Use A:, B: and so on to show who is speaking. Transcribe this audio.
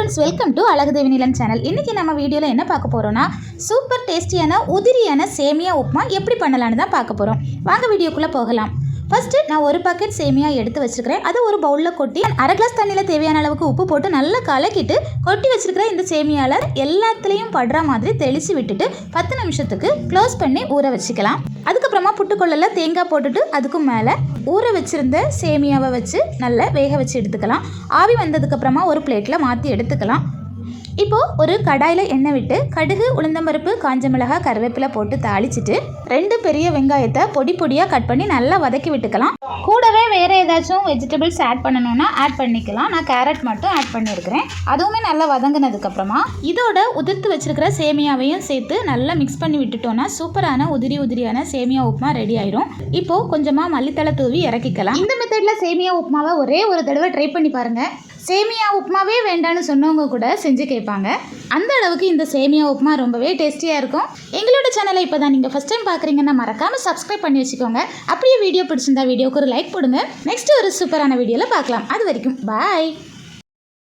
A: Friends, welcome to Azhagudevi Neelan channel. இன்றைக்கி நம்ம வீடியோவில் என்ன பார்க்க போகிறோன்னா, சூப்பர் டேஸ்டியான உதிரியான சேமியா உப்புமா எப்படி பண்ணலான்னு தான் பார்க்க போகிறோம். வாங்க வீடியோக்குள்ளே போகலாம். ஃபஸ்ட்டு நான் ஒரு பாக்கெட் சேமியா எடுத்து வச்சுருக்கிறேன். அதை ஒரு பவுலில் கொட்டி அரை கிளாஸ் தண்ணியில் தேவையான அளவுக்கு உப்பு போட்டு நல்லா கலக்கிட்டு கொட்டி வச்சுருக்கிற இந்த சேமியாவில் எல்லாத்துலேயும் படுற மாதிரி தெளித்து விட்டுட்டு 10 நிமிஷத்துக்கு க்ளோஸ் பண்ணி ஊற வச்சுக்கலாம். அதுக்கப்புறமா புட்டுக்கொள்ளில் தேங்காய் போட்டுட்டு அதுக்கு மேலே ஊற வச்சுருந்த சேமியாவை வச்சு நல்லா வேக வச்சு எடுத்துக்கலாம். ஆவி வந்ததுக்கப்புறமா ஒரு பிளேட்டில் மாற்றி எடுத்துக்கலாம். இப்போது ஒரு கடாயில் எண்ணெய் விட்டு கடுகு, உளுந்தம்பருப்பு, காஞ்ச மிளகாய், கருவேப்பிலை போட்டு தாளிச்சிட்டு 2 பெரிய வெங்காயத்தை பொடி பொடியாக கட் பண்ணி நல்லா வதக்கி விட்டுக்கலாம். கூடவே வேறு ஏதாச்சும் வெஜிடபிள்ஸ் ஆட் பண்ணணுன்னா ஆட் பண்ணிக்கலாம். நான் கேரட் மட்டும் ஆட் பண்ணியிருக்கிறேன். அதுவுமே நல்லா வதங்கினதுக்கப்புறமா இதோட உதிர்த்து வச்சுருக்கிற சேமியாவையும் சேர்த்து நல்லா மிக்ஸ் பண்ணி விட்டுட்டோன்னா சூப்பரான உதிரியான சேமியா உப்புமா ரெடி ஆயிரும். இப்போது கொஞ்சமாக மல்லித்தலை தூவி இறக்கிக்கலாம். இந்த மெத்தடில் சேமியா உப்புமாவை ஒரே ஒரு தடவை ட்ரை பண்ணி பாருங்கள். சேமியா உப்புமாவே வேண்டான்னு சொன்னவங்க கூட செஞ்சு கேட்பாங்க. அந்த அளவுக்கு இந்த சேமியா உப்புமா ரொம்பவே டேஸ்டியாக இருக்கும். எங்களோட சேனலை இப்போ தான் நீங்கள் ஃபஸ்ட் டைம் பார்க்குறீங்கன்னா மறக்காமல் சப்ஸ்கிரைப் பண்ணி வச்சுக்கோங்க. அப்படியே வீடியோ பிடிச்சிருந்தா வீடியோக்கு ஒரு லைக் போடுங்க. நெக்ஸ்ட் ஒரு சூப்பரான வீடியோவில் பார்க்கலாம். அது வரைக்கும் பாய்.